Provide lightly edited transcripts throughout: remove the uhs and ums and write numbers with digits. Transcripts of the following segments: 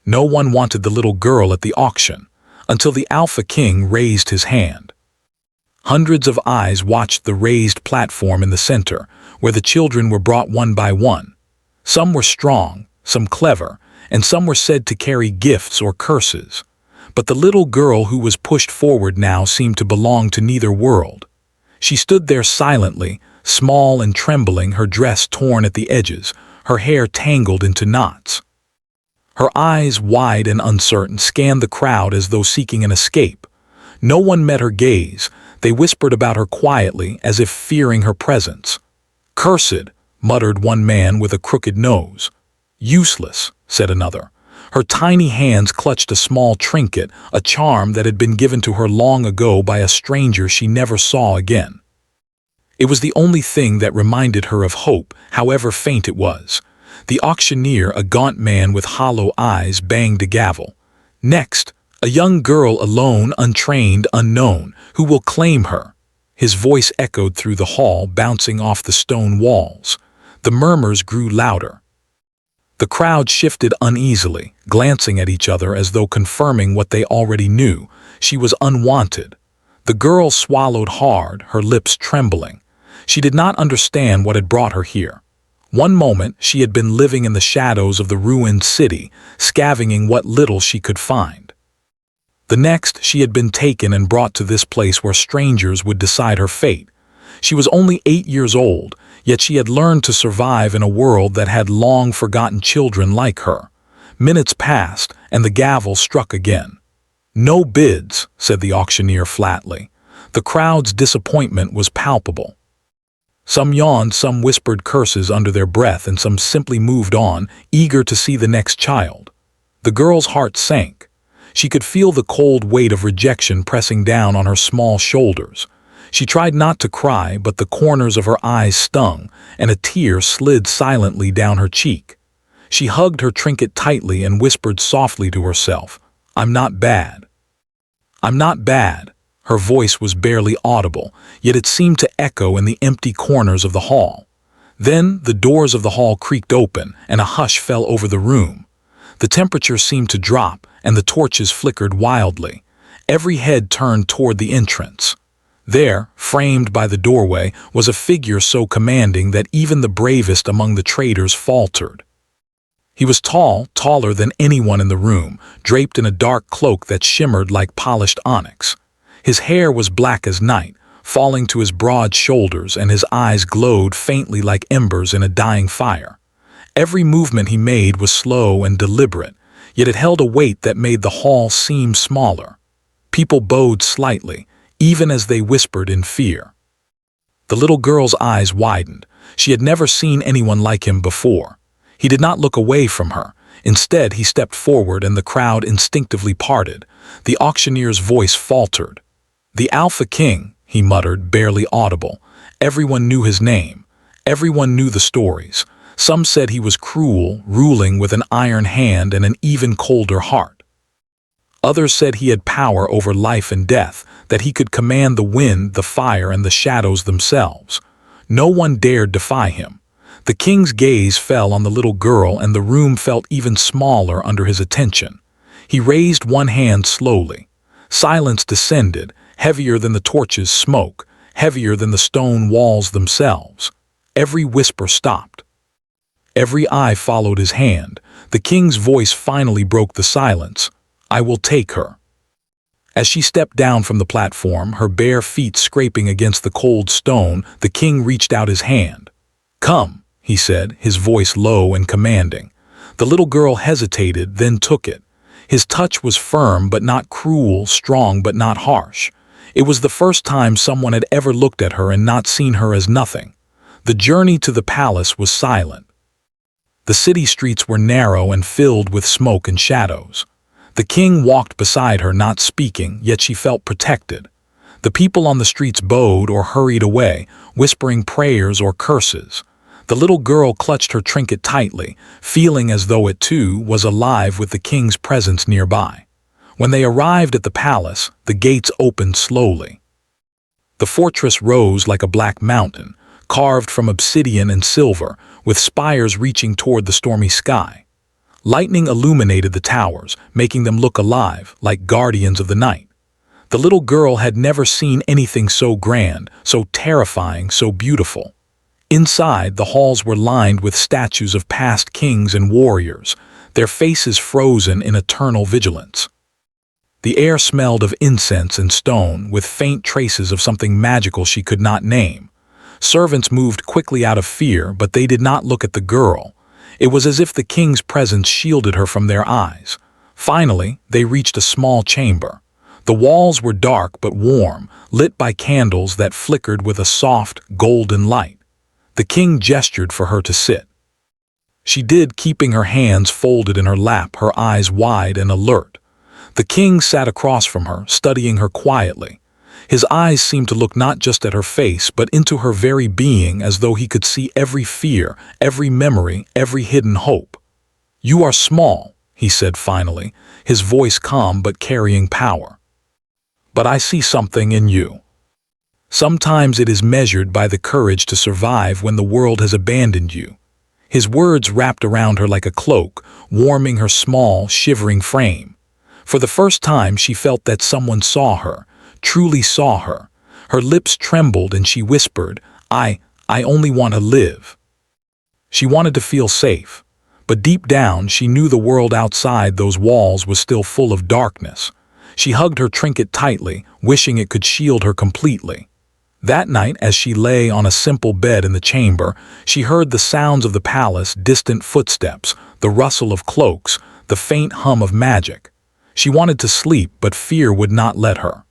No one wanted the little girl at the auction, until the Alpha King raised his hand. Hundreds of eyes watched the raised platform in the center, where the children were brought one by one. Some were strong, some clever, and some were said to carry gifts or curses. But the little girl who was pushed forward now seemed to belong to neither world. She stood there silently, small and trembling, her dress torn at the edges, her hair tangled into knots. Her eyes, wide and uncertain, scanned the crowd as though seeking an escape. No one met her gaze. They whispered about her quietly, as if fearing her presence. "Cursed," muttered one man with a crooked nose. "Useless," said another. Her tiny hands clutched a small trinket, a charm that had been given to her long ago by a stranger she never saw again. It was the only thing that reminded her of hope, however faint it was. The auctioneer, a gaunt man with hollow eyes, banged a gavel. "Next, a young girl alone, untrained, unknown. Who will claim her?" His voice echoed through the hall, bouncing off the stone walls. The murmurs grew louder. The crowd shifted uneasily, glancing at each other as though confirming what they already knew. She was unwanted. The girl swallowed hard, her lips trembling. She did not understand what had brought her here. One moment she had been living in the shadows of the ruined city, scavenging what little she could find. The next, she had been taken and brought to this place where strangers would decide her fate. She was only 8 years old, yet she had learned to survive in a world that had long forgotten children like her. Minutes passed, and the gavel struck again. "No bids," said the auctioneer flatly. The crowd's disappointment was palpable. Some yawned, some whispered curses under their breath, and some simply moved on, eager to see the next child. The girl's heart sank. She could feel the cold weight of rejection pressing down on her small shoulders. She tried not to cry, but the corners of her eyes stung, and a tear slid silently down her cheek. She hugged her trinket tightly and whispered softly to herself, "I'm not bad. I'm not bad." Her voice was barely audible, yet it seemed to echo in the empty corners of the hall. Then the doors of the hall creaked open, and a hush fell over the room. The temperature seemed to drop, and the torches flickered wildly. Every head turned toward the entrance. There, framed by the doorway, was a figure so commanding that even the bravest among the traders faltered. He was tall, taller than anyone in the room, draped in a dark cloak that shimmered like polished onyx. His hair was black as night, falling to his broad shoulders, and his eyes glowed faintly like embers in a dying fire. Every movement he made was slow and deliberate, yet it held a weight that made the hall seem smaller. People bowed slightly, even as they whispered in fear. The little girl's eyes widened. She had never seen anyone like him before. He did not look away from her. Instead, he stepped forward, and the crowd instinctively parted. The auctioneer's voice faltered. "The Alpha King," he muttered, barely audible. Everyone knew his name. Everyone knew the stories. Some said he was cruel, ruling with an iron hand and an even colder heart. Others said he had power over life and death, that he could command the wind, the fire, and the shadows themselves. No one dared defy him. The king's gaze fell on the little girl, and the room felt even smaller under his attention. He raised one hand slowly. Silence descended, heavier than the torch's smoke, heavier than the stone walls themselves. Every whisper stopped. Every eye followed his hand. The king's voice finally broke the silence. "I will take her." As she stepped down from the platform, her bare feet scraping against the cold stone, the king reached out his hand. "Come," he said, his voice low and commanding. The little girl hesitated, then took it. His touch was firm but not cruel, strong but not harsh. It was the first time someone had ever looked at her and not seen her as nothing. The journey to the palace was silent. The city streets were narrow and filled with smoke and shadows. The king walked beside her, not speaking, yet she felt protected. The people on the streets bowed or hurried away, whispering prayers or curses. The little girl clutched her trinket tightly, feeling as though it too was alive with the king's presence nearby. When they arrived at the palace, the gates opened slowly. The fortress rose like a black mountain, carved from obsidian and silver, with spires reaching toward the stormy sky. Lightning illuminated the towers, making them look alive, like guardians of the night. The little girl had never seen anything so grand, so terrifying, so beautiful. Inside, the halls were lined with statues of past kings and warriors, their faces frozen in eternal vigilance. The air smelled of incense and stone, with faint traces of something magical she could not name. Servants moved quickly out of fear, but they did not look at the girl. It was as if the king's presence shielded her from their eyes. Finally, they reached a small chamber. The walls were dark but warm, lit by candles that flickered with a soft, golden light. The king gestured for her to sit. She did, keeping her hands folded in her lap, her eyes wide and alert. The king sat across from her, studying her quietly. His eyes seemed to look not just at her face, but into her very being, as though he could see every fear, every memory, every hidden hope. "You are small," he said finally, his voice calm but carrying power. "But I see something in you. Sometimes it is measured by the courage to survive when the world has abandoned you." His words wrapped around her like a cloak, warming her small, shivering frame. For the first time she felt that someone saw her, truly saw her. Her lips trembled and she whispered, I only want to live." She wanted to feel safe, but deep down she knew the world outside those walls was still full of darkness. She hugged her trinket tightly, wishing it could shield her completely. That night, as she lay on a simple bed in the chamber, she heard the sounds of the palace, distant footsteps, the rustle of cloaks, the faint hum of magic. She wanted to sleep, but fear would not let her.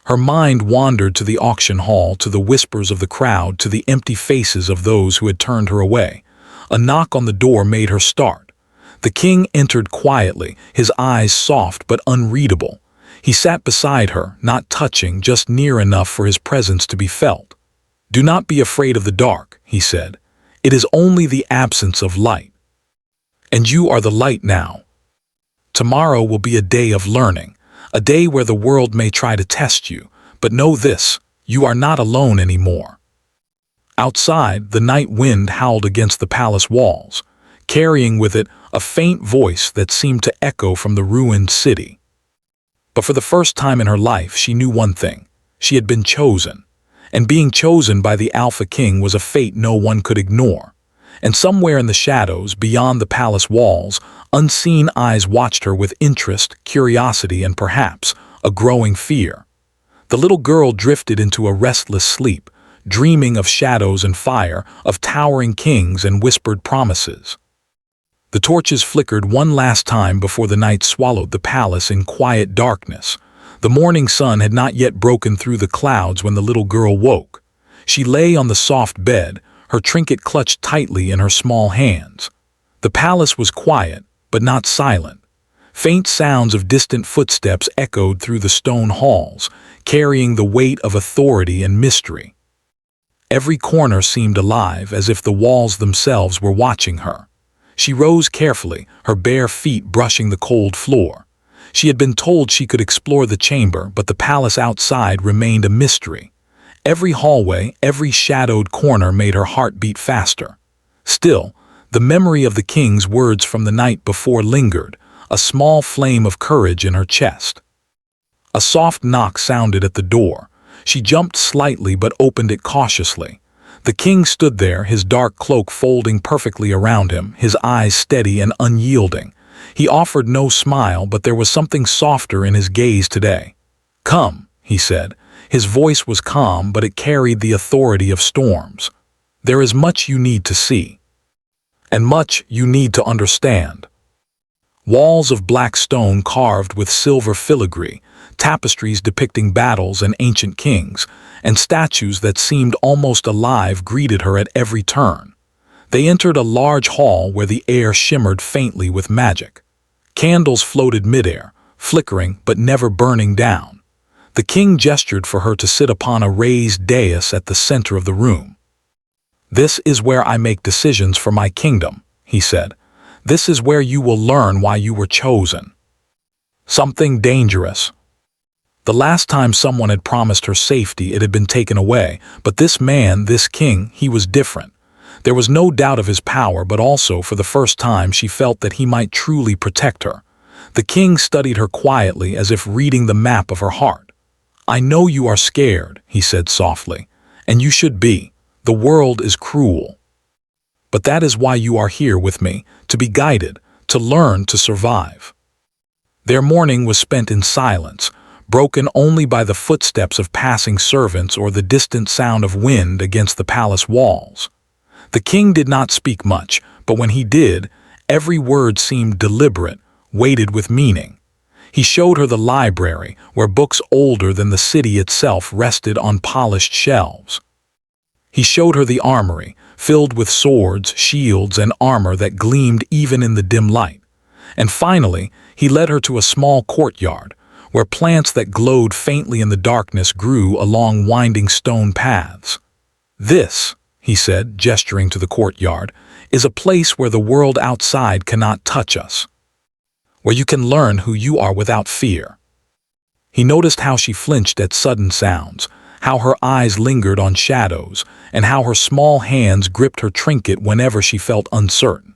Her mind wandered to the auction hall, to the whispers of the crowd, to the empty faces of those who had turned her away. A knock on the door made her start. The king entered quietly, his eyes soft but unreadable. He sat beside her, not touching, just near enough for his presence to be felt. "Do not be afraid of the dark," he said. "It is only the absence of light. And you are the light now. Tomorrow will be a day of learning, a day where the world may try to test you, but know this, you are not alone anymore." Outside, the night wind howled against the palace walls, carrying with it a faint voice that seemed to echo from the ruined city. But for the first time in her life, she knew one thing. She had been chosen. And being chosen by the Alpha King was a fate no one could ignore. And somewhere in the shadows, beyond the palace walls, unseen eyes watched her with interest, curiosity, and perhaps a growing fear. The little girl drifted into a restless sleep, dreaming of shadows and fire, of towering kings and whispered promises. The torches flickered one last time before the night swallowed the palace in quiet darkness. The morning sun had not yet broken through the clouds when the little girl woke. She lay on the soft bed, her trinket clutched tightly in her small hands. The palace was quiet, but not silent. Faint sounds of distant footsteps echoed through the stone halls, carrying the weight of authority and mystery. Every corner seemed alive, as if the walls themselves were watching her. She rose carefully, her bare feet brushing the cold floor. She had been told she could explore the chamber, but the palace outside remained a mystery. Every hallway, every shadowed corner made her heart beat faster. Still, the memory of the king's words from the night before lingered, a small flame of courage in her chest. A soft knock sounded at the door. She jumped slightly but opened it cautiously. The king stood there, his dark cloak folding perfectly around him, his eyes steady and unyielding. He offered no smile, but there was something softer in his gaze today. "Come," he said. His voice was calm, but it carried the authority of storms. "There is much you need to see, and much you need to understand." Walls of black stone carved with silver filigree, tapestries depicting battles and ancient kings, and statues that seemed almost alive greeted her at every turn. They entered a large hall where the air shimmered faintly with magic. Candles floated midair, flickering but never burning down. The king gestured for her to sit upon a raised dais at the center of the room. "This is where I make decisions for my kingdom," he said. "This is where you will learn why you were chosen." Something dangerous. The last time someone had promised her safety, it had been taken away, but this man, this king, he was different. There was no doubt of his power, but also, for the first time, she felt that he might truly protect her. The king studied her quietly, as if reading the map of her heart. "I know you are scared," he said softly, "and you should be. The world is cruel. But that is why you are here with me, to be guided, to learn to survive." Their morning was spent in silence, broken only by the footsteps of passing servants or the distant sound of wind against the palace walls. The king did not speak much, but when he did, every word seemed deliberate, weighted with meaning. He showed her the library, where books older than the city itself rested on polished shelves. He showed her the armory, filled with swords, shields, and armor that gleamed even in the dim light. And finally, he led her to a small courtyard, where plants that glowed faintly in the darkness grew along winding stone paths. "This," he said, gesturing to the courtyard, "is a place where the world outside cannot touch us, where you can learn who you are without fear." He noticed how she flinched at sudden sounds, how her eyes lingered on shadows, and how her small hands gripped her trinket whenever she felt uncertain.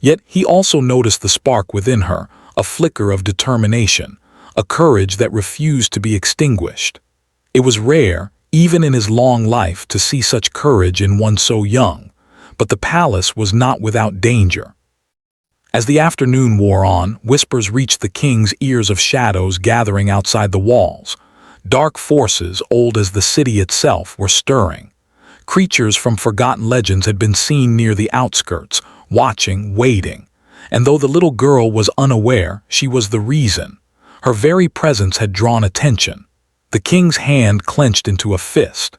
Yet he also noticed the spark within her, a flicker of determination, a courage that refused to be extinguished. It was rare, even in his long life, to see such courage in one so young, but the palace was not without danger. As the afternoon wore on, whispers reached the king's ears of shadows gathering outside the walls. Dark forces, old as the city itself, were stirring. Creatures from forgotten legends had been seen near the outskirts, watching, waiting. And though the little girl was unaware, she was the reason. Her very presence had drawn attention. The king's hand clenched into a fist.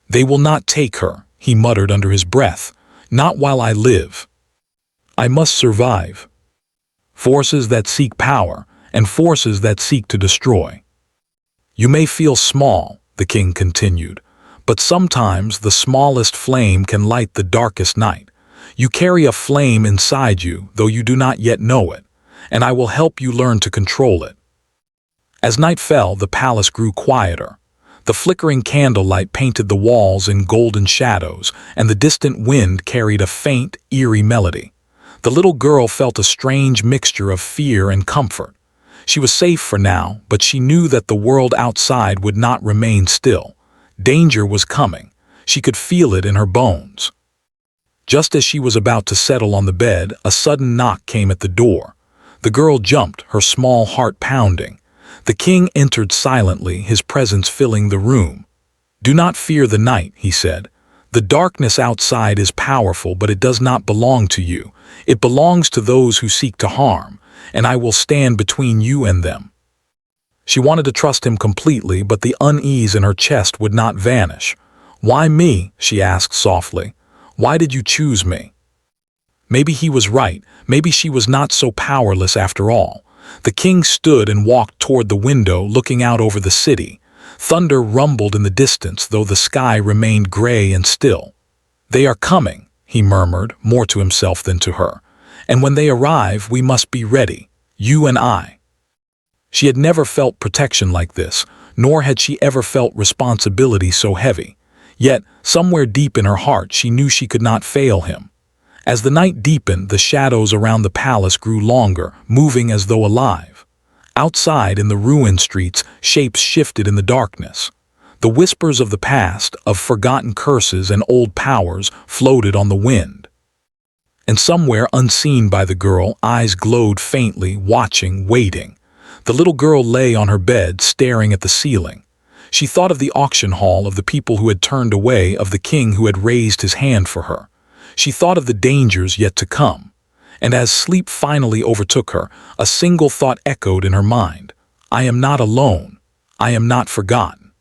"They will not take her," he muttered under his breath. "Not while I live. I must survive." Forces that seek power, and forces that seek to destroy. "You may feel small," the king continued, "but sometimes the smallest flame can light the darkest night. You carry a flame inside you, though you do not yet know it, and I will help you learn to control it." As night fell, the palace grew quieter. The flickering candlelight painted the walls in golden shadows, and the distant wind carried a faint, eerie melody. The little girl felt a strange mixture of fear and comfort. She was safe for now, but she knew that the world outside would not remain still. Danger was coming. She could feel it in her bones. Just as she was about to settle on the bed, a sudden knock came at the door. The girl jumped, her small heart pounding. The king entered silently, his presence filling the room. "Do not fear the night," he said. "The darkness outside is powerful, but it does not belong to you. It belongs to those who seek to harm, and I will stand between you and them." She wanted to trust him completely, but the unease in her chest would not vanish. "Why me?" she asked softly. "Why did you choose me?" Maybe he was right. Maybe she was not so powerless after all. The king stood and walked toward the window, looking out over the city. Thunder rumbled in the distance, though the sky remained gray and still. "They are coming," he murmured, more to himself than to her. "And when they arrive, we must be ready, you and I." She had never felt protection like this, nor had she ever felt responsibility so heavy. Yet, somewhere deep in her heart, she knew she could not fail him. As the night deepened, the shadows around the palace grew longer, moving as though alive. Outside, in the ruined streets, shapes shifted in the darkness. The whispers of the past, of forgotten curses and old powers, floated on the wind. And somewhere, unseen by the girl, eyes glowed faintly, watching, waiting. The little girl lay on her bed, staring at the ceiling. She thought of the auction hall, of the people who had turned away, of the king who had raised his hand for her. She thought of the dangers yet to come. And as sleep finally overtook her, a single thought echoed in her mind. "I am not alone. I am not forgotten.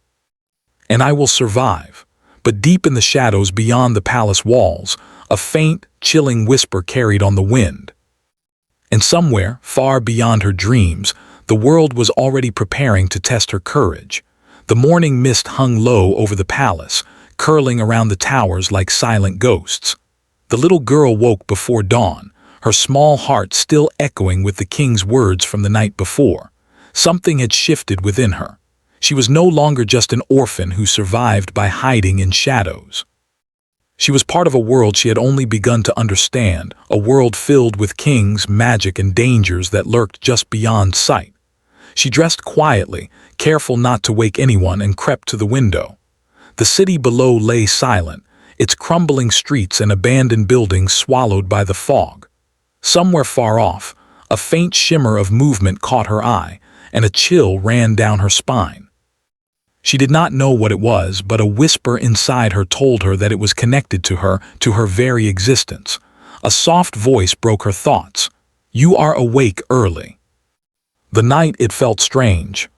And I will survive." But deep in the shadows beyond the palace walls, a faint, chilling whisper carried on the wind. And somewhere, far beyond her dreams, the world was already preparing to test her courage. The morning mist hung low over the palace, curling around the towers like silent ghosts. The little girl woke before dawn, her small heart still echoing with the king's words from the night before. Something had shifted within her. She was no longer just an orphan who survived by hiding in shadows. She was part of a world she had only begun to understand, a world filled with kings, magic, and dangers that lurked just beyond sight. She dressed quietly, careful not to wake anyone, and crept to the window. The city below lay silent, its crumbling streets and abandoned buildings swallowed by the fog. Somewhere far off, a faint shimmer of movement caught her eye, and a chill ran down her spine. She did not know what it was, but a whisper inside her told her that it was connected to her very existence. A soft voice broke her thoughts. "You are awake early." The night, it felt strange.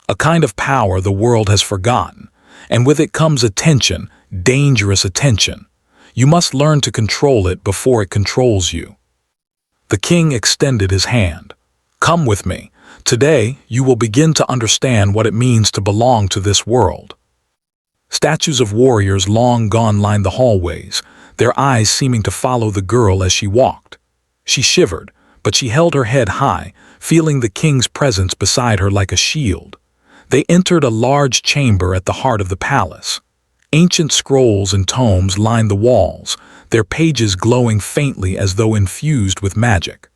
A kind of power the world has forgotten, and with it comes attention, dangerous attention. You must learn to control it before it controls you. The king extended his hand. "Come with me. Today, you will begin to understand what it means to belong to this world." Statues of warriors long gone lined the hallways, their eyes seeming to follow the girl as she walked. She shivered, but she held her head high, feeling the king's presence beside her like a shield. They entered a large chamber at the heart of the palace. Ancient scrolls and tomes lined the walls, their pages glowing faintly as though infused with magic.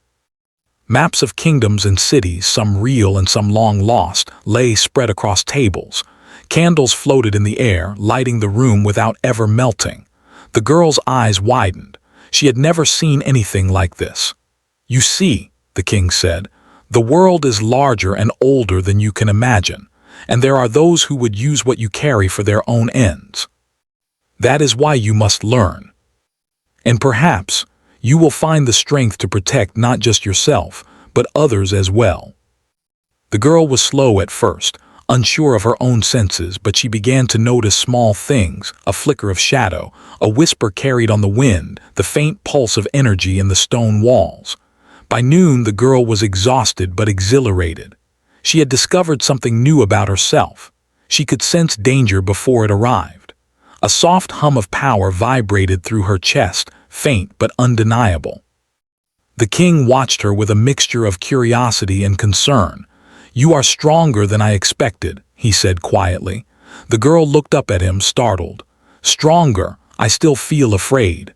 Maps of kingdoms and cities, some real and some long lost, lay spread across tables. Candles floated in the air, lighting the room without ever melting. The girl's eyes widened. She had never seen anything like this. "You see," the king said, "the world is larger and older than you can imagine, and there are those who would use what you carry for their own ends. That is why you must learn. And perhaps you will find the strength to protect not just yourself, but others as well." The girl was slow at first, unsure of her own senses, but she began to notice small things, a flicker of shadow, a whisper carried on the wind, the faint pulse of energy in the stone walls. By noon, the girl was exhausted but exhilarated. She had discovered something new about herself. She could sense danger before it arrived. A soft hum of power vibrated through her chest, faint but undeniable. The king watched her with a mixture of curiosity and concern. "You are stronger than I expected," he said quietly. The girl looked up at him, startled. "Stronger? I still feel afraid."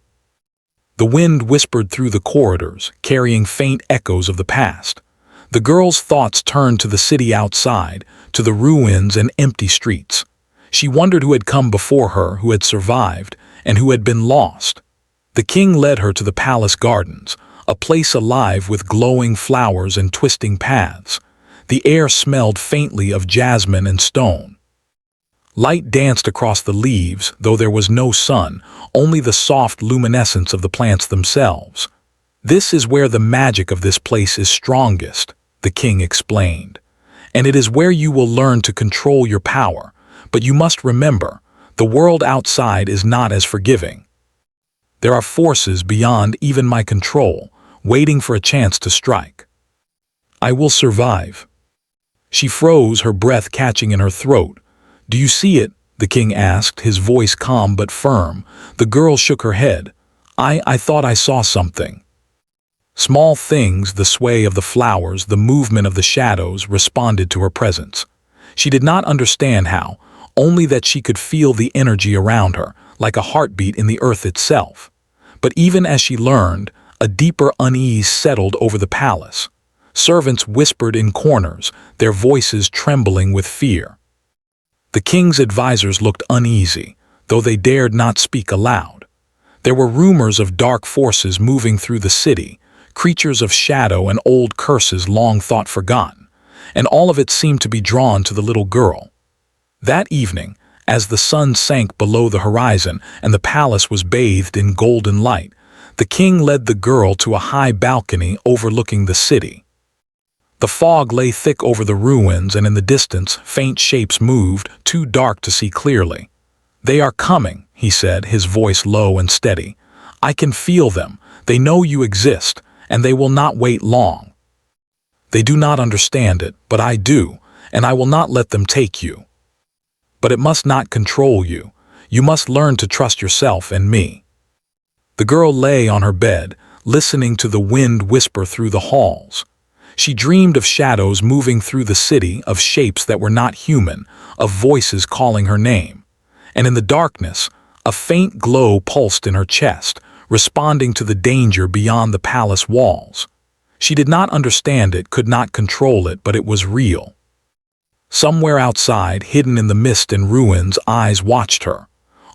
The wind whispered through the corridors, carrying faint echoes of the past. The girl's thoughts turned to the city outside, to the ruins and empty streets. She wondered who had come before her, who had survived, and who had been lost. The king led her to the palace gardens, a place alive with glowing flowers and twisting paths. The air smelled faintly of jasmine and stone. Light danced across the leaves, though there was no sun, only the soft luminescence of the plants themselves. "This is where the magic of this place is strongest," the king explained. "And it is where you will learn to control your power. But you must remember, the world outside is not as forgiving. There are forces beyond even my control, waiting for a chance to strike. I will survive." She froze, her breath catching in her throat. "Do you see it?" the king asked, his voice calm but firm. The girl shook her head. I thought I saw something." Small things, the sway of the flowers, the movement of the shadows, responded to her presence. She did not understand how, only that she could feel the energy around her, like a heartbeat in the earth itself. But even as she learned, a deeper unease settled over the palace. Servants whispered in corners, their voices trembling with fear. The king's advisors looked uneasy, though they dared not speak aloud. There were rumors of dark forces moving through the city, creatures of shadow and old curses long thought forgotten, and all of it seemed to be drawn to the little girl. That evening, as the sun sank below the horizon and the palace was bathed in golden light, the king led the girl to a high balcony overlooking the city. The fog lay thick over the ruins, and in the distance, faint shapes moved, too dark to see clearly. "They are coming," he said, his voice low and steady. "I can feel them. They know you exist, and they will not wait long. They do not understand it, but I do, and I will not let them take you. But it must not control you. You must learn to trust yourself and me." The girl lay on her bed, listening to the wind whisper through the halls. She dreamed of shadows moving through the city, of shapes that were not human, of voices calling her name. And in the darkness, A faint glow pulsed in her chest, responding to the danger beyond the palace walls. She did not understand it, could not control it, but it was real. Somewhere outside, hidden in the mist and ruins, eyes watched her.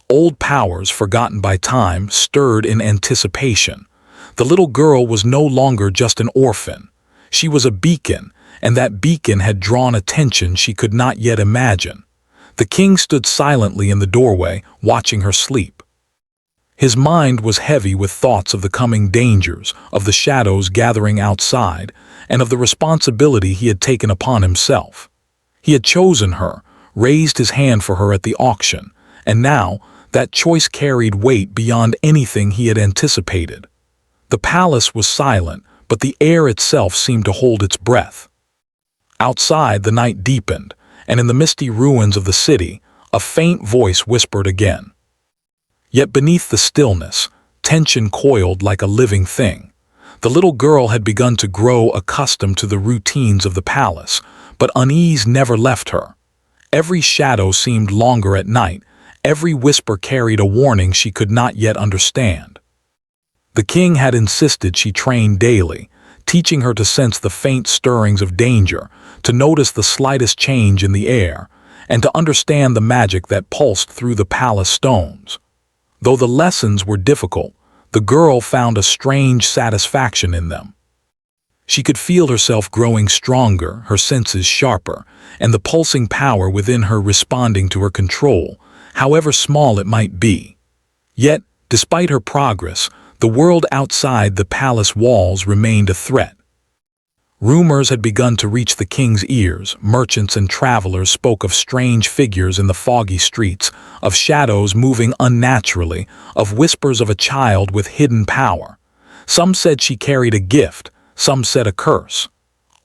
Old powers, forgotten by time, stirred in anticipation. The little girl was no longer just an orphan. She was a beacon, and that beacon had drawn attention she could not yet imagine. The king stood silently in the doorway, watching her sleep. His mind was heavy with thoughts of the coming dangers, of the shadows gathering outside, and of the responsibility he had taken upon himself. He had chosen her, raised his hand for her at the auction, and now that choice carried weight beyond anything he had anticipated. The palace was silent, but the air itself seemed to hold its breath. Outside, the night deepened, and in the misty ruins of the city, a faint voice whispered again. Yet beneath the stillness, tension coiled like a living thing. The little girl had begun to grow accustomed to the routines of the palace, but unease never left her. Every shadow seemed longer at night, every whisper carried a warning she could not yet understand. The king had insisted she train daily, teaching her to sense the faint stirrings of danger, to notice the slightest change in the air, and to understand the magic that pulsed through the palace stones. Though the lessons were difficult, the girl found a strange satisfaction in them. She could feel herself growing stronger, her senses sharper, and the pulsing power within her responding to her control, however small it might be. Yet, despite her progress, the world outside the palace walls remained a threat. Rumors had begun to reach the king's ears. Merchants and travelers spoke of strange figures in the foggy streets, of shadows moving unnaturally, of whispers of a child with hidden power. Some said she carried a gift, some said a curse.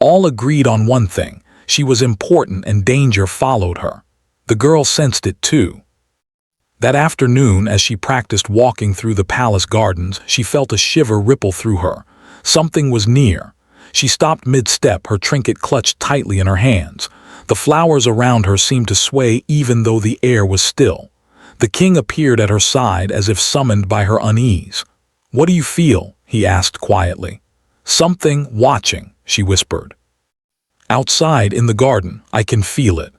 All agreed on one thing: she was important and danger followed her. The girl sensed it too. That afternoon, as she practiced walking through the palace gardens, she felt a shiver ripple through her. Something was near. She stopped mid-step, her trinket clutched tightly in her hands. The flowers around her seemed to sway even though the air was still. The king appeared at her side as if summoned by her unease. "What do you feel?" he asked quietly. "Something watching," she whispered. "Outside in the garden, I can feel it."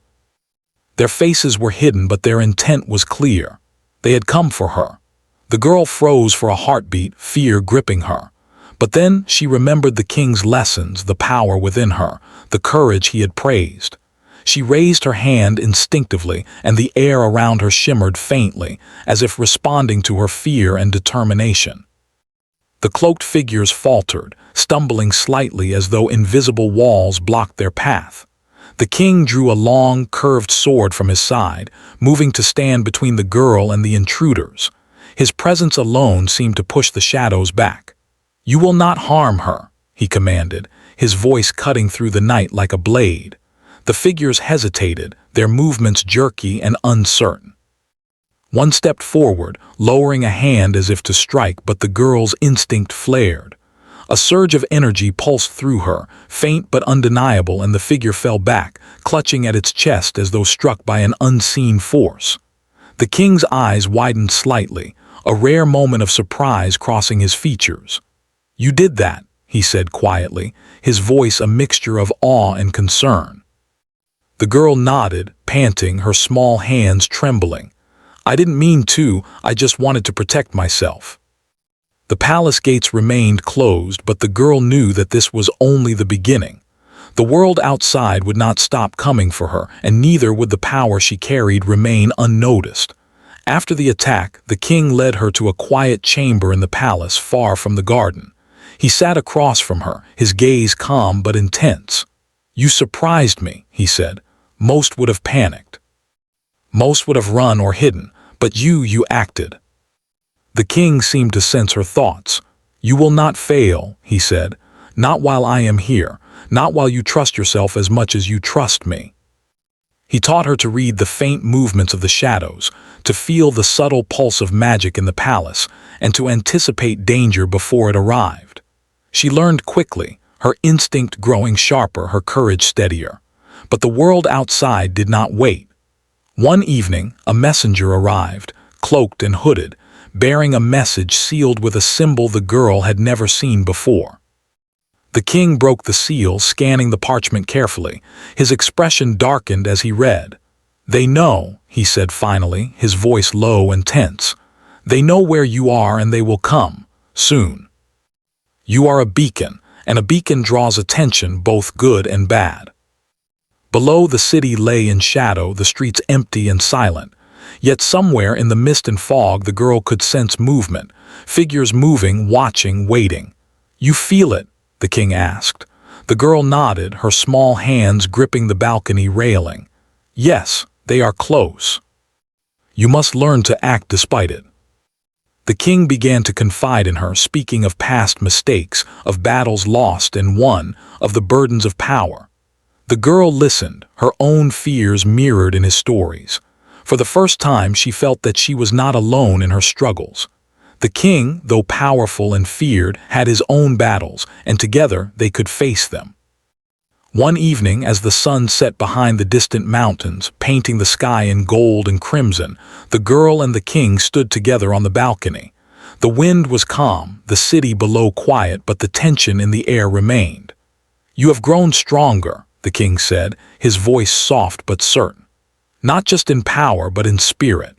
Their faces were hidden, but their intent was clear. They had come for her. The girl froze for a heartbeat, fear gripping her. But then she remembered the king's lessons, the power within her, the courage he had praised. She raised her hand instinctively, and the air around her shimmered faintly, as if responding to her fear and determination. The cloaked figures faltered, stumbling slightly as though invisible walls blocked their path. The king drew a long, curved sword from his side, moving to stand between the girl and the intruders. His presence alone seemed to push the shadows back. "You will not harm her," he commanded, his voice cutting through the night like a blade. The figures hesitated, their movements jerky and uncertain. One stepped forward, lowering a hand as if to strike, but the girl's instinct flared. A surge of energy pulsed through her, faint but undeniable, and the figure fell back, clutching at its chest as though struck by an unseen force. The king's eyes widened slightly, a rare moment of surprise crossing his features. "You did that," he said quietly, his voice a mixture of awe and concern. The girl nodded, panting, her small hands trembling. "I didn't mean to, I just wanted to protect myself." The palace gates remained closed, but the girl knew that this was only the beginning. The world outside would not stop coming for her, and neither would the power she carried remain unnoticed. After the attack, the king led her to a quiet chamber in the palace far from the garden. He sat across from her, his gaze calm but intense. "You surprised me," he said. "Most would have panicked. Most would have run or hidden, but you acted." The king seemed to sense her thoughts. "You will not fail," he said. "Not while I am here, not while you trust yourself as much as you trust me." He taught her to read the faint movements of the shadows, to feel the subtle pulse of magic in the palace, and to anticipate danger before it arrived. She learned quickly, her instinct growing sharper, her courage steadier. But the world outside did not wait. One evening, a messenger arrived, cloaked and hooded, bearing a message sealed with a symbol the girl had never seen before. The king broke the seal, scanning the parchment carefully. His expression darkened as he read. "They know," he said finally, his voice low and tense. "They know where you are and they will come, soon. You are a beacon, and a beacon draws attention, both good and bad." Below, the city lay in shadow, the streets empty and silent. Yet somewhere in the mist and fog the girl could sense movement, figures moving, watching, waiting. "You feel it?" the king asked. The girl nodded, her small hands gripping the balcony railing. "Yes, they are close. You must learn to act despite it." The king began to confide in her, speaking of past mistakes, of battles lost and won, of the burdens of power. The girl listened, her own fears mirrored in his stories. For the first time she felt that she was not alone in her struggles. The king, though powerful and feared, had his own battles, and together they could face them. One evening, as the sun set behind the distant mountains, painting the sky in gold and crimson, the girl and the king stood together on the balcony. The wind was calm, the city below quiet, but the tension in the air remained. "You have grown stronger," the king said, his voice soft but certain. "Not just in power, but in spirit.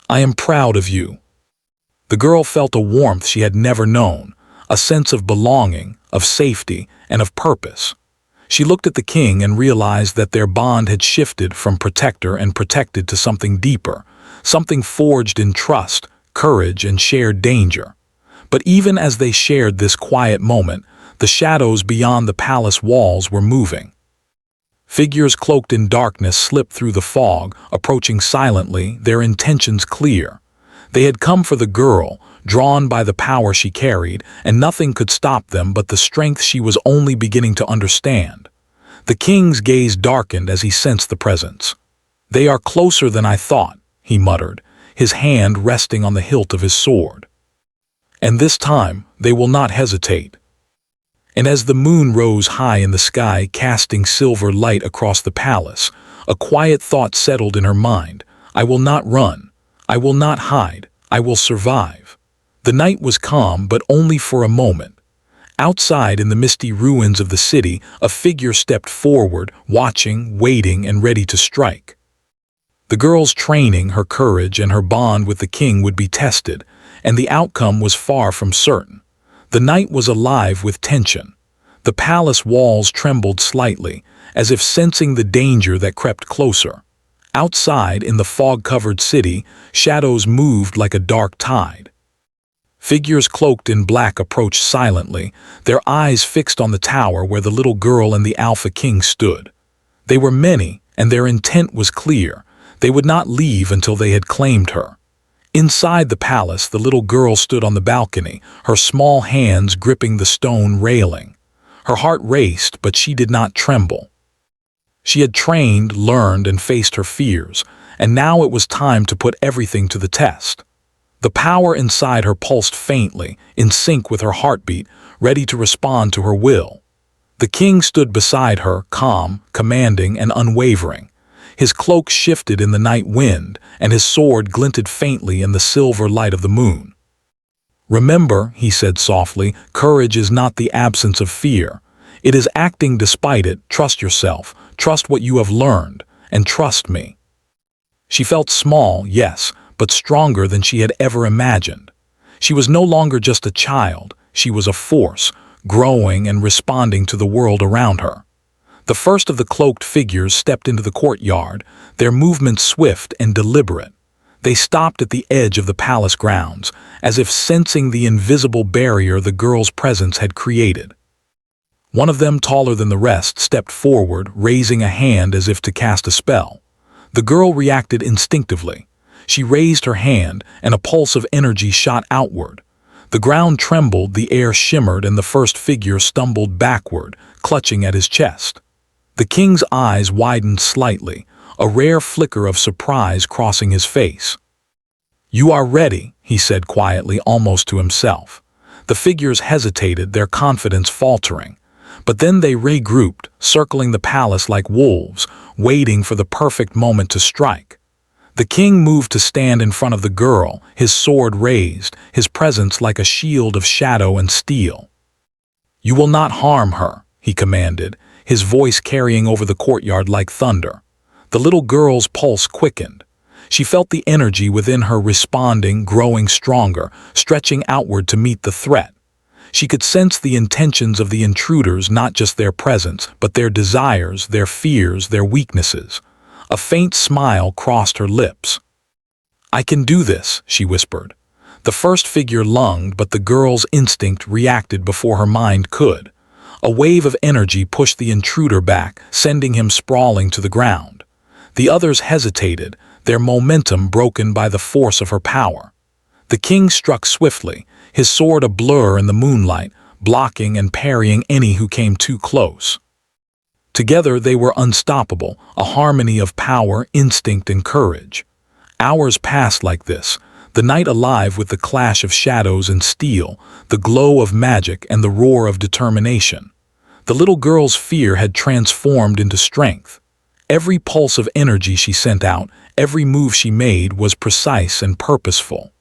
I am proud of you." The girl felt a warmth she had never known, a sense of belonging, of safety, and of purpose. She looked at the king and realized that their bond had shifted from protector and protected to something deeper, something forged in trust, courage, and shared danger. But even as they shared this quiet moment, the shadows beyond the palace walls were moving. Figures cloaked in darkness slipped through the fog, approaching silently, their intentions clear. They had come for the girl, drawn by the power she carried, and nothing could stop them but the strength she was only beginning to understand. The king's gaze darkened as he sensed the presence. "They are closer than I thought," he muttered, his hand resting on the hilt of his sword. "And this time they will not hesitate." And as the moon rose high in the sky, casting silver light across the palace, a quiet thought settled in her mind. "I will not run. I will not hide. I will survive." The night was calm, but only for a moment. Outside, in the misty ruins of the city, a figure stepped forward, watching, waiting, and ready to strike. The girl's training, her courage, and her bond with the king would be tested, and the outcome was far from certain. The night was alive with tension. The palace walls trembled slightly, as if sensing the danger that crept closer. Outside, in the fog-covered city, shadows moved like a dark tide. Figures cloaked in black approached silently, their eyes fixed on the tower where the little girl and the Alpha King stood. They were many, and their intent was clear. They would not leave until they had claimed her. Inside the palace, the little girl stood on the balcony, her small hands gripping the stone railing. Her heart raced, but she did not tremble. She had trained, learned, and faced her fears, and now it was time to put everything to the test. The power inside her pulsed faintly, in sync with her heartbeat, ready to respond to her will. The king stood beside her, calm, commanding, and unwavering. His cloak shifted in the night wind, and his sword glinted faintly in the silver light of the moon. "Remember," he said softly, "courage is not the absence of fear. It is acting despite it. Trust yourself, trust what you have learned, and trust me." She felt small, yes, but stronger than she had ever imagined. She was no longer just a child, she was a force, growing and responding to the world around her. The first of the cloaked figures stepped into the courtyard, their movements swift and deliberate. They stopped at the edge of the palace grounds, as if sensing the invisible barrier the girl's presence had created. One of them, taller than the rest, stepped forward, raising a hand as if to cast a spell. The girl reacted instinctively. She raised her hand, and a pulse of energy shot outward. The ground trembled, the air shimmered, and the first figure stumbled backward, clutching at his chest. The king's eyes widened slightly, a rare flicker of surprise crossing his face. "You are ready," he said quietly, almost to himself. The figures hesitated, their confidence faltering. But then they regrouped, circling the palace like wolves, waiting for the perfect moment to strike. The king moved to stand in front of the girl, his sword raised, his presence like a shield of shadow and steel. "You will not harm her," he commanded, his voice carrying over the courtyard like thunder. The little girl's pulse quickened. She felt the energy within her responding, growing stronger, stretching outward to meet the threat. She could sense the intentions of the intruders, not just their presence, but their desires, their fears, their weaknesses. A faint smile crossed her lips. "I can do this," she whispered. The first figure lunged, but the girl's instinct reacted before her mind could. A wave of energy pushed the intruder back, sending him sprawling to the ground. The others hesitated, their momentum broken by the force of her power. The king struck swiftly, his sword a blur in the moonlight, blocking and parrying any who came too close. Together they were unstoppable, a harmony of power, instinct, and courage. Hours passed like this, the night alive with the clash of shadows and steel, the glow of magic and the roar of determination. The little girl's fear had transformed into strength. Every pulse of energy she sent out, every move she made was precise and purposeful.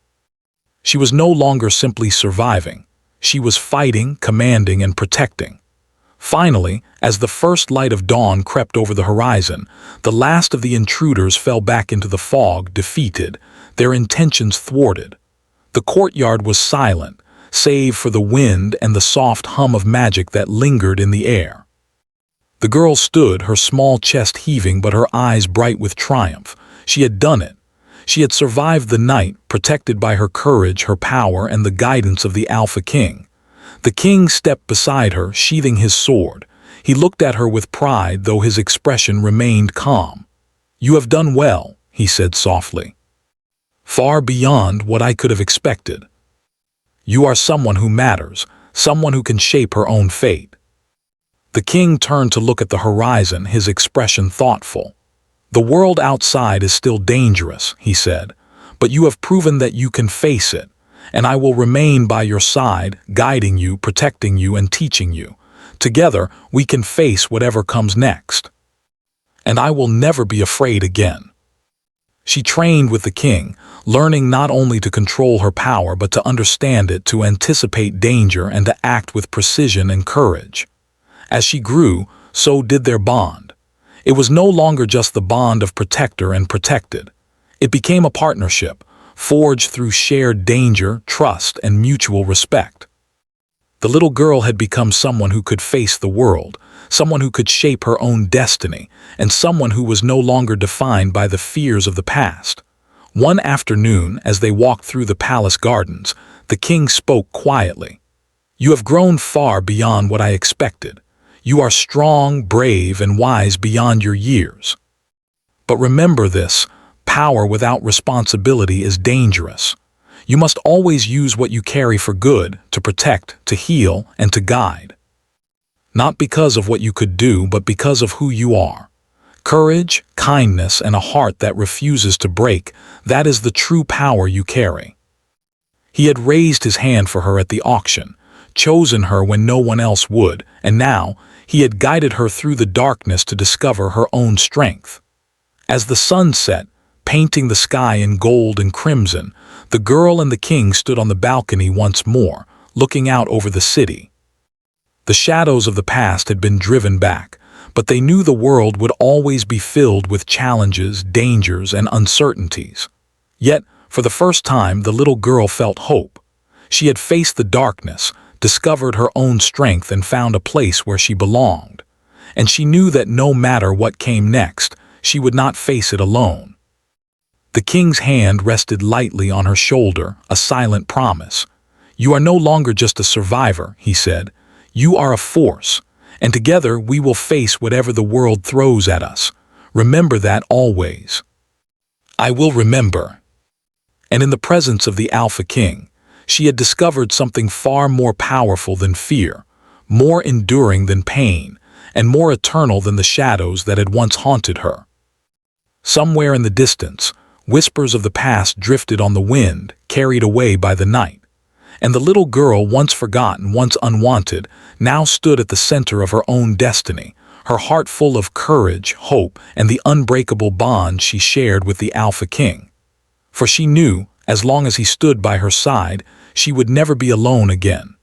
She was no longer simply surviving. She was fighting, commanding, and protecting. Finally, as the first light of dawn crept over the horizon, the last of the intruders fell back into the fog, defeated, their intentions thwarted. The courtyard was silent, save for the wind and the soft hum of magic that lingered in the air. The girl stood, her small chest heaving but her eyes bright with triumph. She had done it. She had survived the night, protected by her courage, her power, and the guidance of the Alpha King. The king stepped beside her, sheathing his sword. He looked at her with pride, though his expression remained calm. "You have done well," he said softly. "Far beyond what I could have expected. You are someone who matters, someone who can shape her own fate." The king turned to look at the horizon, his expression thoughtful. "The world outside is still dangerous," he said, "but you have proven that you can face it, and I will remain by your side, guiding you, protecting you, and teaching you. Together, we can face whatever comes next. And I will never be afraid again." She trained with the king, learning not only to control her power but to understand it, to anticipate danger, and to act with precision and courage. As she grew, so did their bond. It was no longer just the bond of protector and protected. It became a partnership, forged through shared danger, trust, and mutual respect. The little girl had become someone who could face the world, someone who could shape her own destiny, and someone who was no longer defined by the fears of the past. One afternoon, as they walked through the palace gardens, the king spoke quietly. "You have grown far beyond what I expected. You are strong, brave, and wise beyond your years. But remember this, power without responsibility is dangerous. You must always use what you carry for good, to protect, to heal, and to guide. Not because of what you could do, but because of who you are. Courage, kindness, and a heart that refuses to break, that is the true power you carry." He had raised his hand for her at the auction, chosen her when no one else would, and now he had guided her through the darkness to discover her own strength. As the sun set, painting the sky in gold and crimson, the girl and the king stood on the balcony once more, looking out over the city. The shadows of the past had been driven back, but they knew the world would always be filled with challenges, dangers, and uncertainties. Yet, for the first time, the little girl felt hope. She had faced the darkness, discovered her own strength, and found a place where she belonged. And she knew that no matter what came next, she would not face it alone. The king's hand rested lightly on her shoulder, a silent promise. "You are no longer just a survivor," he said. "You are a force, and together we will face whatever the world throws at us. Remember that always." "I will remember." And in the presence of the Alpha King, she had discovered something far more powerful than fear, more enduring than pain, and more eternal than the shadows that had once haunted her. Somewhere in the distance, whispers of the past drifted on the wind, carried away by the night. And the little girl, once forgotten, once unwanted, now stood at the center of her own destiny, her heart full of courage, hope, and the unbreakable bond she shared with the Alpha King. For she knew, as long as he stood by her side, she would never be alone again.